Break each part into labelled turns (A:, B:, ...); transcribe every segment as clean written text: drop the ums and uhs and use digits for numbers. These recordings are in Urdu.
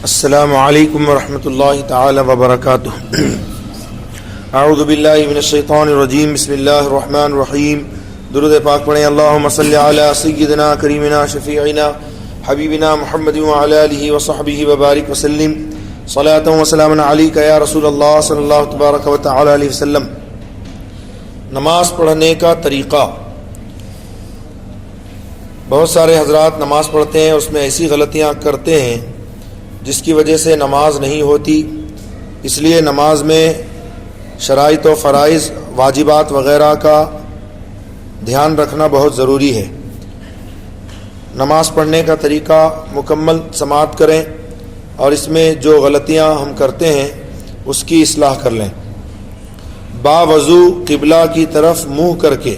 A: السلام علیکم ورحمۃ اللہ تعالی وبرکاتہ۔ اعوذ باللہ من الشیطان الرجیم، بسم اللہ الرحمن الرحیم۔ درود پاک پڑھیں۔ اللہم صلی علی سیدنا کریمنا شفیعنا حبیبنا محمد وعلی آلہ وصحبہ وبارک وسلم، صلاۃ و سلام علیک یا رسول اللہ صلی اللہ تبارک و تعالی علیہ وسلم۔ نماز پڑھنے کا طریقہ۔ بہت سارے حضرات نماز پڑھتے ہیں، اس میں ایسی غلطیاں کرتے ہیں جس کی وجہ سے نماز نہیں ہوتی، اس لیے نماز میں شرائط و فرائض واجبات وغیرہ کا دھیان رکھنا بہت ضروری ہے۔ نماز پڑھنے کا طریقہ مکمل سماعت کریں اور اس میں جو غلطیاں ہم کرتے ہیں اس کی اصلاح کر لیں۔ باوضو قبلہ کی طرف منہ کر کے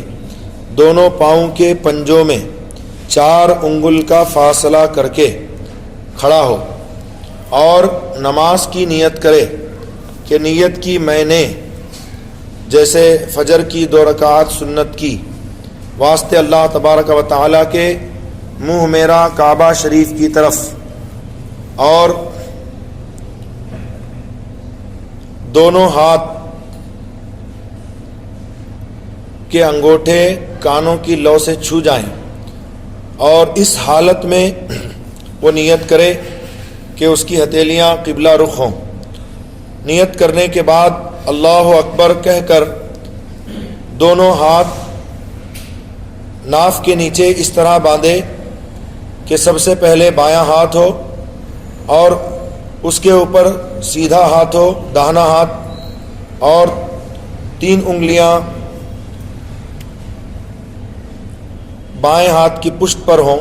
A: دونوں پاؤں کے پنجوں میں 4 انگل کا فاصلہ کر کے کھڑا ہو اور نماز کی نیت کرے کہ نیت کی میں نے جیسے فجر کی 2 رکعات سنت کی، واسطے اللہ تبارک و تعالیٰ کے منہ میرا کعبہ شریف کی طرف، اور دونوں ہاتھ کے انگوٹھے کانوں کی لو سے چھو جائیں، اور اس حالت میں وہ نیت کرے کہ اس کی ہتھیلیاں قبلہ رخ ہوں۔ نیت کرنے کے بعد اللہ اکبر کہہ کر دونوں ہاتھ ناف کے نیچے اس طرح باندھے کہ سب سے پہلے بایاں ہاتھ ہو اور اس کے اوپر سیدھا ہاتھ ہو، داہنا ہاتھ، اور 3 انگلیاں بائیں ہاتھ کی پشت پر ہوں،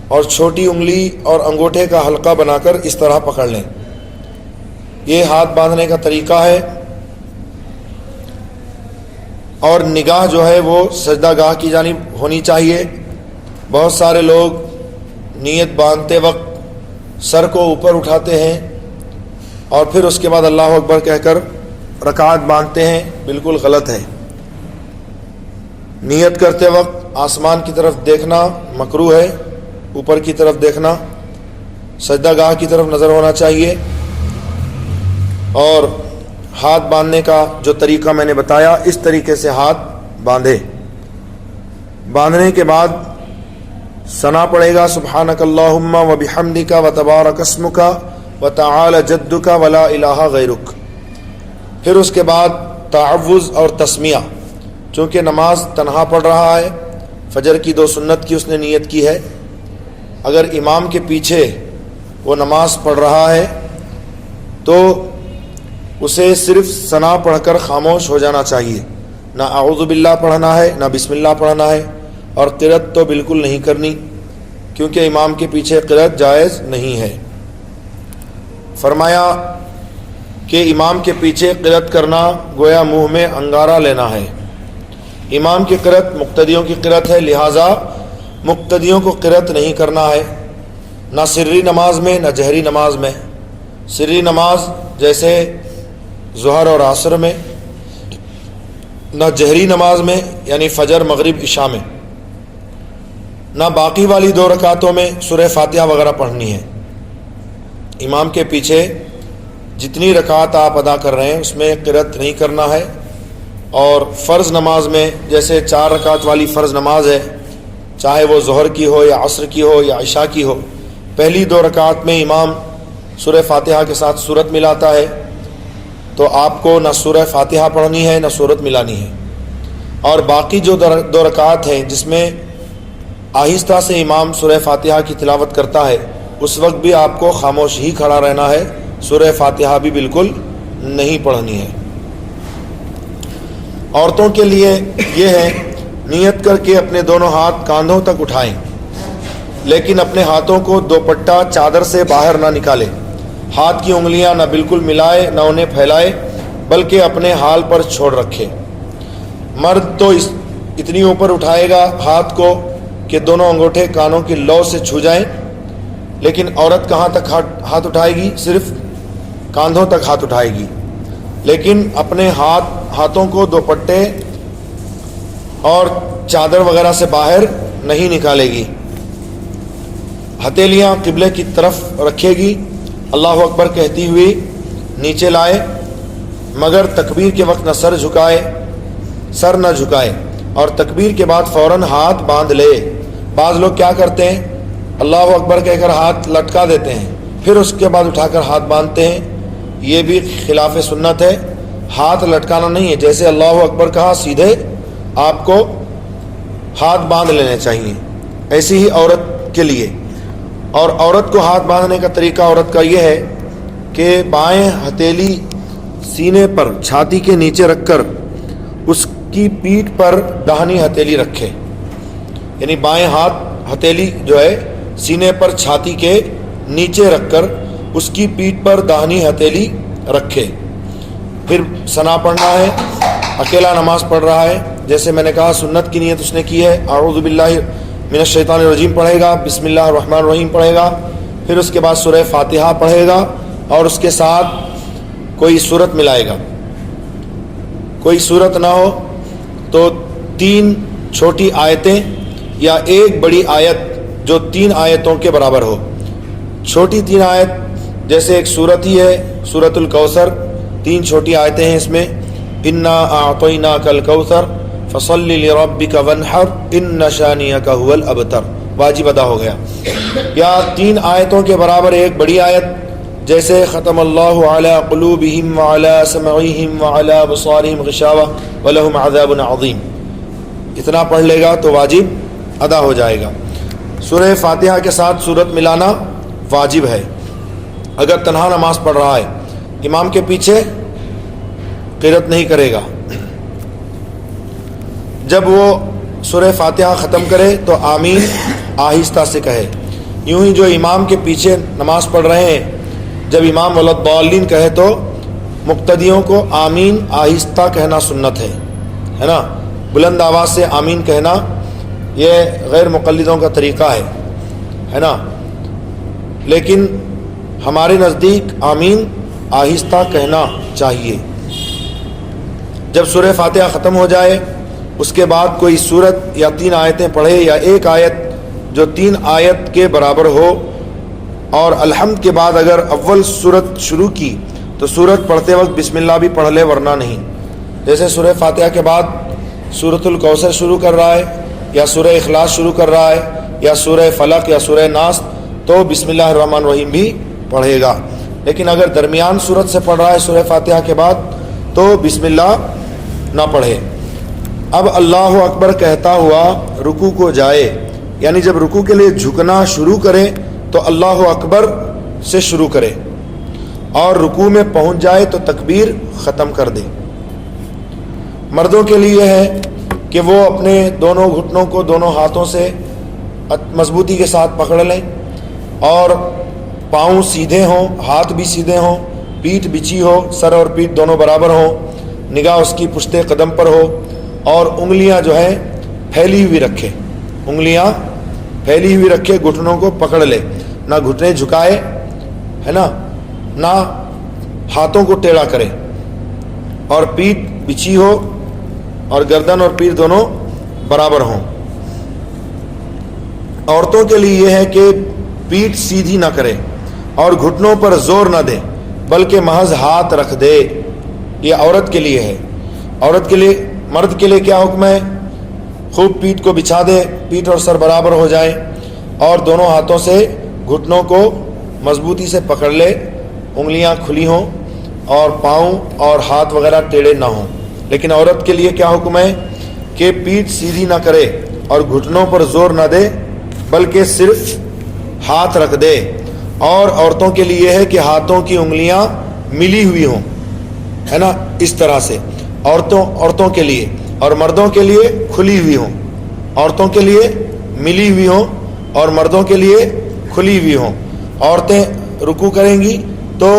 A: اور چھوٹی انگلی اور انگوٹھے کا حلقہ بنا کر اس طرح پکڑ لیں۔ یہ ہاتھ باندھنے کا طریقہ ہے، اور نگاہ جو ہے وہ سجدہ گاہ کی جانب ہونی چاہیے۔ بہت سارے لوگ نیت باندھتے وقت سر کو اوپر اٹھاتے ہیں اور پھر اس کے بعد اللہ اکبر کہہ کر رکعت باندھتے ہیں، بالکل غلط ہے۔ نیت کرتے وقت آسمان کی طرف دیکھنا مکروہ ہے، اوپر کی طرف دیکھنا، سجدہ گاہ کی طرف نظر ہونا چاہیے، اور ہاتھ باندھنے کا جو طریقہ میں نے بتایا اس طریقے سے ہاتھ باندھے۔ باندھنے کے بعد ثنا پڑے گا، سبحانک اللہم و بحمدک و تبارک اسمک و تعالی جدک ولا الہ غیرک۔ پھر اس کے بعد تعوذ اور تسمیہ، چونکہ نماز تنہا پڑھ رہا ہے، فجر کی 2 سنت کی اس نے نیت کی ہے، اگر امام کے پیچھے وہ نماز پڑھ رہا ہے تو اسے صرف ثنا پڑھ کر خاموش ہو جانا چاہیے، نہ اعوذ باللہ پڑھنا ہے نہ بسم اللہ پڑھنا ہے، اور قرأت تو بالکل نہیں کرنی کیونکہ امام کے پیچھے قرأت جائز نہیں ہے۔ فرمایا کہ امام کے پیچھے قرأت کرنا گویا منہ میں انگارہ لینا ہے۔ امام کی قرأت مقتدیوں کی قرأت ہے، لہٰذا مقتدیوں کو قرأت نہیں کرنا ہے، نہ سری نماز میں نہ جہری نماز میں۔ سری نماز جیسے ظہر اور عصر میں، نہ جہری نماز میں یعنی فجر مغرب عشاء میں، نہ باقی والی 2 رکعتوں میں سورہ فاتحہ وغیرہ پڑھنی ہے۔ امام کے پیچھے جتنی رکعت آپ ادا کر رہے ہیں اس میں قرأت نہیں کرنا ہے، اور فرض نماز میں جیسے 4 رکعت والی فرض نماز ہے، چاہے وہ ظہر کی ہو یا عصر کی ہو یا عشاء کی ہو، پہلی 2 رکعت میں امام سورہ فاتحہ کے ساتھ سورت ملاتا ہے، تو آپ کو نہ سورہ فاتحہ پڑھنی ہے نہ سورت ملانی ہے، اور باقی جو 2 رکعت ہیں جس میں آہستہ سے امام سورہ فاتحہ کی تلاوت کرتا ہے، اس وقت بھی آپ کو خاموش ہی کھڑا رہنا ہے، سورہ فاتحہ بھی بالکل نہیں پڑھنی ہے۔ عورتوں کے لیے یہ ہے، نیت کر کے اپنے دونوں ہاتھ کاندھوں تک اٹھائیں، لیکن اپنے ہاتھوں کو دوپٹہ چادر سے باہر نہ نکالے، ہاتھ کی انگلیاں نہ بالکل ملائے نہ انہیں پھیلائے، بلکہ اپنے حال پر چھوڑ رکھے۔ مرد تو اتنی اوپر اٹھائے گا ہاتھ کو کہ دونوں انگوٹھے کانوں کی لو سے چھو جائیں، لیکن عورت کہاں تک ہاتھ اٹھائے گی؟ صرف کاندھوں تک ہاتھ اٹھائے گی، لیکن اپنے ہاتھوں کو دوپٹے اور چادر وغیرہ سے باہر نہیں نکالے گی۔ ہتھیلیاں قبلے کی طرف رکھے گی اللہ اکبر کہتی ہوئی نیچے لائے، مگر تکبیر کے وقت نہ سر نہ جھکائے، اور تکبیر کے بعد فوراً ہاتھ باندھ لے۔ بعض لوگ کیا کرتے ہیں، اللہ اکبر کہہ کر ہاتھ لٹکا دیتے ہیں، پھر اس کے بعد اٹھا کر ہاتھ باندھتے ہیں، یہ بھی خلاف سنت ہے۔ ہاتھ لٹکانا نہیں ہے، جیسے اللہ اکبر کہا سیدھے آپ کو ہاتھ باندھ لینے چاہیے، ایسی ہی عورت کے لیے۔ اور عورت کو ہاتھ باندھنے کا طریقہ عورت کا یہ ہے کہ بائیں ہتھیلی سینے پر چھاتی کے نیچے رکھ کر اس کی پیٹھ پر داہنی ہتھیلی رکھے، یعنی بائیں ہتھیلی جو ہے سینے پر چھاتی کے نیچے رکھ کر اس کی پیٹھ پر داہنی ہتھیلی رکھے۔ پھر ثنا پڑھنا ہے، اکیلا نماز پڑھ رہا ہے، جیسے میں نے کہا سنت کی نیت اس نے کی ہے، اعوذ باللہ من الشیطان الرجیم پڑھے گا، بسم اللہ الرحمن الرحیم پڑھے گا، پھر اس کے بعد سورہ فاتحہ پڑھے گا، اور اس کے ساتھ کوئی سورت ملائے گا۔ کوئی سورت نہ ہو تو 3 چھوٹی آیتیں یا ایک بڑی آیت جو 3 آیتوں کے برابر ہو۔ چھوٹی 3 آیت جیسے ایک سورت ہی ہے سورۃ الکوثر، 3 چھوٹی آیتیں ہیں اس میں، انا اعطیناک الکوثر فصل لربک وانحر ان شانئک هو الابتر، واجب ادا ہو گیا۔ یا 3 آیتوں کے برابر ایک بڑی آیت جیسے ختم اللہ علی قلوبہم وعلی سمعہم وعلی ابصارہم غشاوہ ولہم عذاب عظیم، اتنا پڑھ لے گا تو واجب ادا ہو جائے گا۔ سورہ فاتحہ کے ساتھ سورت ملانا واجب ہے۔ اگر تنہا نماز پڑھ رہا ہے، امام کے پیچھے قرأت نہیں کرے گا، جب وہ سورہ فاتحہ ختم کرے تو آمین آہستہ سے کہے۔ یوں ہی جو امام کے پیچھے نماز پڑھ رہے ہیں، جب امام ولضالین کہے تو مقتدیوں کو آمین آہستہ کہنا سنت ہے نا، بلند آواز سے آمین کہنا یہ غیر مقلدوں کا طریقہ ہے نا، لیکن ہمارے نزدیک آمین آہستہ کہنا چاہیے۔ جب سورہ فاتحہ ختم ہو جائے اس کے بعد کوئی سورت یا 3 آیتیں پڑھے یا ایک آیت جو 3 آیت کے برابر ہو، اور الحمد کے بعد اگر اول سورت شروع کی تو سورت پڑھتے وقت بسم اللہ بھی پڑھ لے، ورنہ نہیں۔ جیسے سورہ فاتحہ کے بعد سورۃ الکوثر شروع کر رہا ہے یا سورہ اخلاص شروع کر رہا ہے یا سورہ فلق یا سورہ ناس تو بسم اللہ الرحمن الرحیم بھی پڑھے گا، لیکن اگر درمیان سورت سے پڑھ رہا ہے سورہ فاتحہ کے بعد تو بسم اللہ نہ پڑھے۔ اب اللہ اکبر کہتا ہوا رکوع کو جائے، یعنی جب رکوع کے لیے جھکنا شروع کرے تو اللہ اکبر سے شروع کرے، اور رکوع میں پہنچ جائے تو تکبیر ختم کر دے۔ مردوں کے لیے ہے کہ وہ اپنے دونوں گھٹنوں کو دونوں ہاتھوں سے مضبوطی کے ساتھ پکڑ لیں، اور پاؤں سیدھے ہوں، ہاتھ بھی سیدھے ہوں، پیٹھ بچھی ہو، سر اور پیٹھ دونوں برابر ہوں، نگاہ اس کی پشت قدم پر ہو، اور انگلیاں جو ہیں پھیلی ہوئی رکھے، انگلیاں پھیلی ہوئی رکھے، گھٹنوں کو پکڑ لے، نہ گھٹنے جھکائے ہے نا، نہ ہاتھوں کو ٹیڑھا کرے، اور پیٹھ بچھی ہو اور گردن اور پیٹھ دونوں برابر ہوں۔ عورتوں کے لیے یہ ہے کہ پیٹھ سیدھی نہ کرے اور گھٹنوں پر زور نہ دے، بلکہ محض ہاتھ رکھ دے، یہ عورت کے لیے ہے۔ عورت کے لیے، مرد کے لیے کیا حکم ہے؟ خوب پیٹھ کو بچھا دے، پیٹھ اور سر برابر ہو جائے، اور دونوں ہاتھوں سے گھٹنوں کو مضبوطی سے پکڑ لے، انگلیاں کھلی ہوں اور پاؤں اور ہاتھ وغیرہ ٹیڑھے نہ ہوں۔ لیکن عورت کے لیے کیا حکم ہے کہ پیٹھ سیدھی نہ کرے اور گھٹنوں پر زور نہ دے، بلکہ صرف ہاتھ رکھ دے۔ اور عورتوں کے لیے ہے کہ ہاتھوں کی انگلیاں ملی ہوئی ہوں، ہے نا، اس طرح سے عورتوں کے لیے، اور مردوں کے لیے کھلی ہوئی ہوں، عورتوں کے لیے ملی ہوئی ہوں اور مردوں کے لیے کھلی ہوئی ہوں۔ عورتیں رکوع کریں گی تو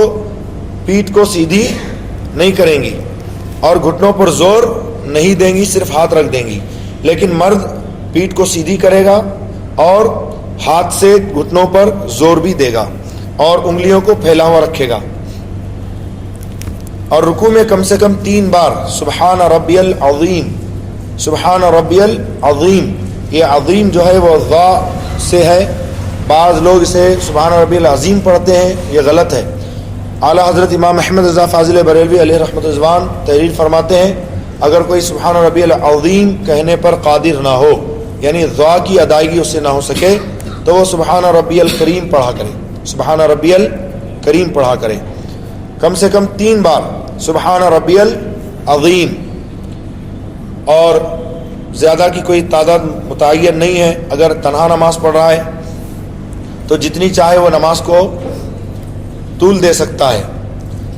A: پیٹھ کو سیدھی نہیں کریں گی اور گھٹنوں پر زور نہیں دیں گی، صرف ہاتھ رکھ دیں گی، لیکن مرد پیٹھ کو سیدھی کرے گا اور ہاتھ سے گھٹنوں پر زور بھی دے گا اور انگلیوں کو پھیلا ہوا رکھے گا، اور رکوع میں کم سے کم 3 بار سبحان ربی العظیم، سبحان ربی العظیم، یہ عظیم جو ہے وہ ذا سے ہے بعض لوگ اسے سبحان ربی العظیم پڑھتے ہیں، یہ غلط ہے۔ اعلیٰ حضرت امام احمد رضا فاضل بریلوی علیہ رحمۃ رضوان تحریر فرماتے ہیں اگر کوئی سبحان ربی العظیم کہنے پر قادر نہ ہو، یعنی دعا کی ادائیگی اس سے نہ ہو سکے، تو وہ سبحان ربی الکریم پڑھا کرے، سبحان ربی الکریم پڑھا کرے، کم سے کم 3 بار سبحان ربی العظیم، اور زیادہ کی کوئی تعداد متعین نہیں ہے۔ اگر تنہا نماز پڑھ رہا ہے تو جتنی چاہے وہ نماز کو طول دے سکتا ہے،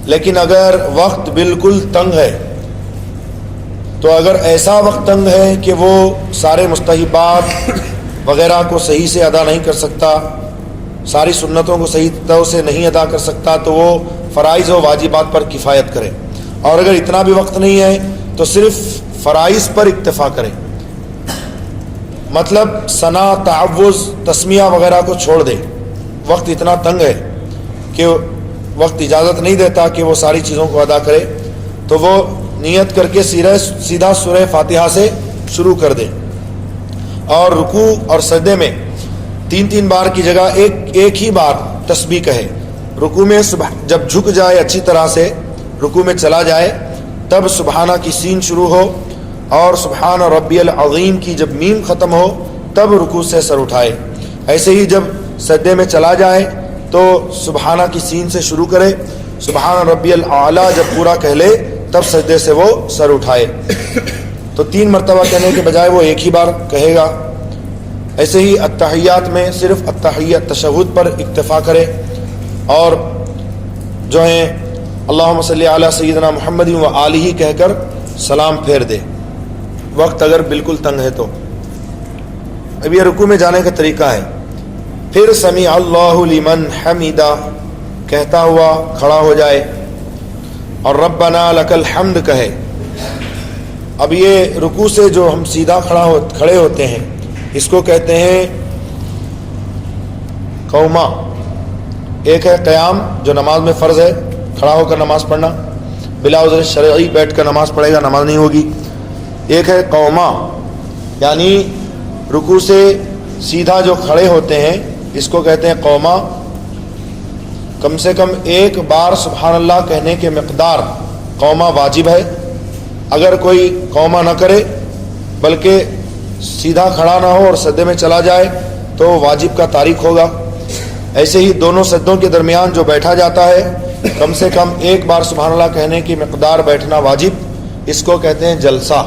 A: لیکن اگر وقت بالکل تنگ ہے، تو اگر ایسا وقت تنگ ہے کہ وہ سارے مستحبات وغیرہ کو صحیح سے ادا نہیں کر سکتا، ساری سنتوں کو صحیح طور سے نہیں ادا کر سکتا، تو وہ فرائض و واجبات پر کفایت کرے، اور اگر اتنا بھی وقت نہیں ہے تو صرف فرائض پر اکتفا کرے، مطلب ثنا، تعوذ، تسمیہ وغیرہ کو چھوڑ دے۔ وقت اتنا تنگ ہے کہ وقت اجازت نہیں دیتا کہ وہ ساری چیزوں کو ادا کرے، تو وہ نیت کر کے سیدھا سورہ فاتحہ سے شروع کر دے، اور رکوع اور سجدے میں 3 بار کی جگہ ایک ہی بار تسبیح کہے۔ رکوع میں جب جھک جائے، اچھی طرح سے رکوع میں چلا جائے، تب سبحانہ کی سین شروع ہو، اور سبحان ربی العظیم کی جب میم ختم ہو تب رکوع سے سر اٹھائے۔ ایسے ہی جب سجدے میں چلا جائے تو سبحانہ کی سین سے شروع کرے، سبحان ربی الاعلیٰ جب پورا کہہ لے تب سجدے سے وہ سر اٹھائے۔ تو 3 مرتبہ کہنے کے بجائے وہ ایک ہی بار کہے گا۔ ایسے ہی التحیات میں صرف التحیات تشہد پر اکتفا کرے، اور جو ہیں اللہم صلی علی سیدنا محمد و آلہ کہہ کر سلام پھیر دے، وقت اگر بالکل تنگ ہے تو۔ اب یہ رکوع میں جانے کا طریقہ ہے۔ پھر سمیع اللہ لمن حمیدہ کہتا ہوا کھڑا ہو جائے، اور ربنا لک الحمد کہے۔ اب یہ رکوع سے جو ہم سیدھا کھڑے ہوتے ہیں، اس کو کہتے ہیں قوما۔ ایک ہے قیام جو نماز میں فرض ہے، کھڑا ہو کر نماز پڑھنا، بلا عذر شرعی بیٹھ کر نماز پڑھے گا نماز نہیں ہوگی۔ ایک ہے قوما، یعنی رکوع سے سیدھا جو کھڑے ہوتے ہیں، اس کو کہتے ہیں قوما۔ کم سے کم 1 بار سبحان اللہ کہنے کے مقدار قوما واجب ہے۔ اگر کوئی قوما نہ کرے بلکہ سیدھا کھڑا نہ ہو اور سجدے میں چلا جائے تو واجب کا تارک ہوگا۔ ایسے ہی دونوں سجدوں کے درمیان جو بیٹھا جاتا ہے، کم سے کم 1 بار سبحان اللہ کہنے کی مقدار بیٹھنا واجب، اس کو کہتے ہیں جلسہ۔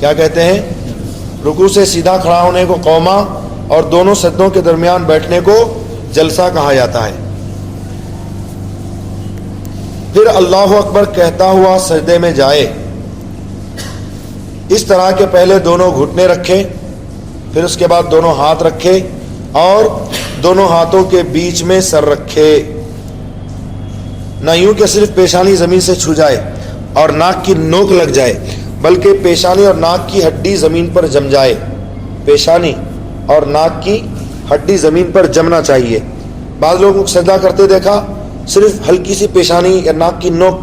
A: کیا کہتے ہیں؟ رکوع سے سیدھا کھڑا ہونے کو قوما، اور دونوں سجدوں کے درمیان بیٹھنے کو جلسہ کہا جاتا ہے۔ پھر اللہ اکبر کہتا ہوا سجدے میں جائے، اس طرح کے پہلے دونوں گھٹنے رکھے، پھر اس کے بعد دونوں ہاتھ رکھے، اور دونوں ہاتھوں کے بیچ میں سر رکھے، نہ یوں کہ صرف پیشانی زمین سے چھو جائے اور ناک کی نوک لگ جائے، بلکہ پیشانی اور ناک کی ہڈی زمین پر جم جائے۔ پیشانی اور ناک کی ہڈی زمین پر جمنا چاہیے۔ بعض لوگوں کو سجدہ کرتے دیکھا، صرف ہلکی سی پیشانی یا ناک کی نوک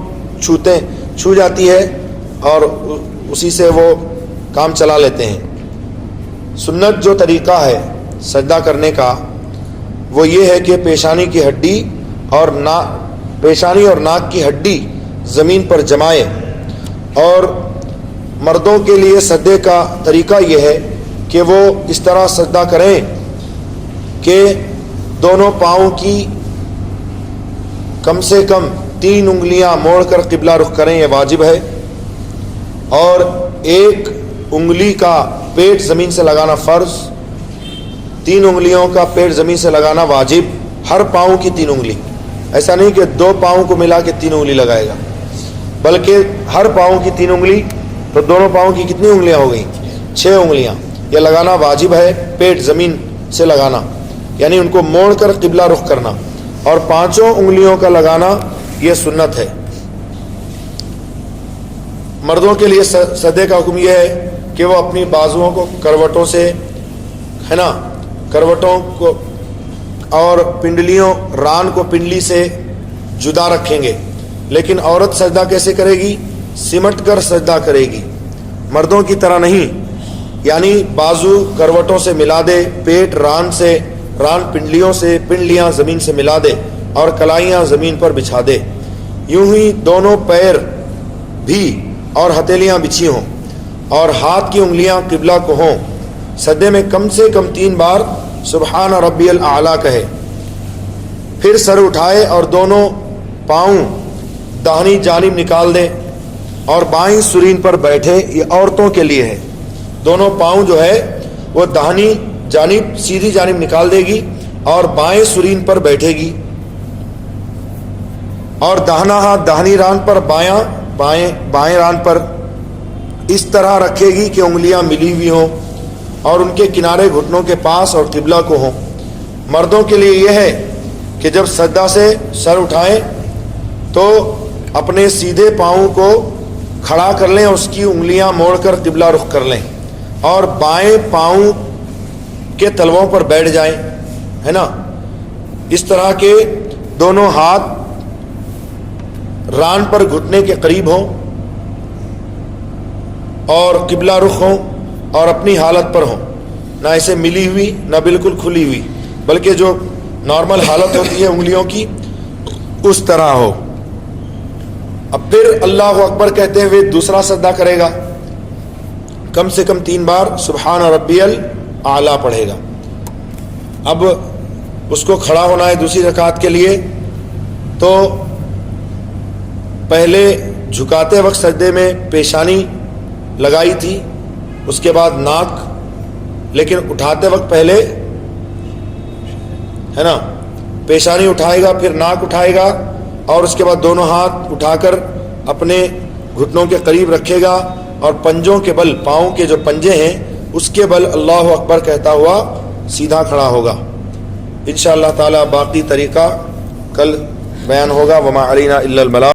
A: چھو جاتی ہے اور اسی سے وہ کام چلا لیتے ہیں۔ سنت جو طریقہ ہے سجدہ کرنے کا وہ یہ ہے کہ پیشانی کی ہڈی اور پیشانی اور ناک کی ہڈی زمین پر جمائے۔ اور مردوں کے لیے سجدے کا طریقہ یہ ہے کہ وہ اس طرح سجدہ کریں کہ دونوں پاؤں کی کم سے کم 3 انگلیاں موڑ کر قبلہ رخ کریں، یہ واجب ہے، اور 1 انگلی کا پیٹ زمین سے لگانا فرض، 3 انگلیوں کا پیٹ زمین سے لگانا واجب، ہر پاؤں کی 3 انگلی۔ ایسا نہیں کہ 2 پاؤں کو ملا کے 3 انگلی لگائے گا، بلکہ ہر پاؤں کی 3 انگلی، تو دونوں پاؤں کی کتنی انگلیاں ہو گئیں؟ 6 انگلیاں۔ یہ لگانا واجب ہے، پیٹ زمین سے لگانا، یعنی ان کو موڑ کر قبلہ رخ کرنا، اور 5 انگلیوں کا لگانا یہ سنت ہے۔ مردوں کے لیے سجدے کا حکم یہ ہے کہ وہ اپنی بازوؤں کو کروٹوں سے، ہے نا، کروٹوں کو اور پنڈلیوں، ران کو پنڈلی سے جدا رکھیں گے۔ لیکن عورت سجدہ کیسے کرے گی؟ سمٹ کر سجدہ کرے گی، مردوں کی طرح نہیں، یعنی بازو کروٹوں سے ملا دے، پیٹ ران سے ران پنڈلیاں زمین سے ملا دے اور کلائیاں زمین پر بچھا دے، یوں ہی دونوں پیر بھی اور ہتھیلیاں بچھی ہوں اور ہاتھ کی انگلیاں قبلہ کو ہوں۔ سجدے میں کم سے کم 3 بار سبحان ربی الاعلیٰ کہے، پھر سر اٹھائے اور دونوں پاؤں داہنی جانب نکال دے اور بائیں سرین پر بیٹھے۔ یہ عورتوں کے لیے ہے، دونوں پاؤں جو ہے وہ داہنی جانب سیدھی جانب نکال دے گی اور بائیں سرین پر بیٹھے گی، اور داہنا ہاتھ داہنی ران پر بائیں ران پر اس طرح رکھے گی کہ انگلیاں ملی ہوئی ہوں اور ان کے کنارے گھٹنوں کے پاس اور قبلہ کو ہوں۔ مردوں کے لیے یہ ہے کہ جب سجدہ سے سر اٹھائیں تو اپنے سیدھے پاؤں کو کھڑا کر لیں، اس کی انگلیاں موڑ کر قبلہ رخ کر لیں اور بائیں پاؤں کے تلووں پر بیٹھ جائیں، ہے نا، اس طرح کے دونوں ہاتھ ران پر گھٹنے کے قریب ہوں اور قبلہ رخ ہوں اور اپنی حالت پر ہوں، نہ اسے ملی ہوئی نہ بالکل کھلی ہوئی، بلکہ جو نارمل حالت ہوتی ہے انگلیوں کی اس طرح ہو۔ اب پھر اللہ اکبر کہتے ہوئے دوسرا سجدہ کرے گا، کم سے کم 3 بار سبحان ربی الاعلیٰ پڑھے گا۔ اب اس کو کھڑا ہونا ہے دوسری رکعت کے لیے، تو پہلے جھکاتے وقت سجدے میں پیشانی لگائی تھی، اس کے بعد ناک، لیکن اٹھاتے وقت پہلے ہے نا پیشانی اٹھائے گا، پھر ناک اٹھائے گا اور اس کے بعد دونوں ہاتھ اٹھا کر اپنے گھٹنوں کے قریب رکھے گا اور پنجوں کے بل، پاؤں کے جو پنجے ہیں اس کے بل اللہ اکبر کہتا ہوا سیدھا کھڑا ہوگا۔ انشاءاللہ تعالی باقی طریقہ کل بیان ہوگا۔ وما علینا الا البلاغ۔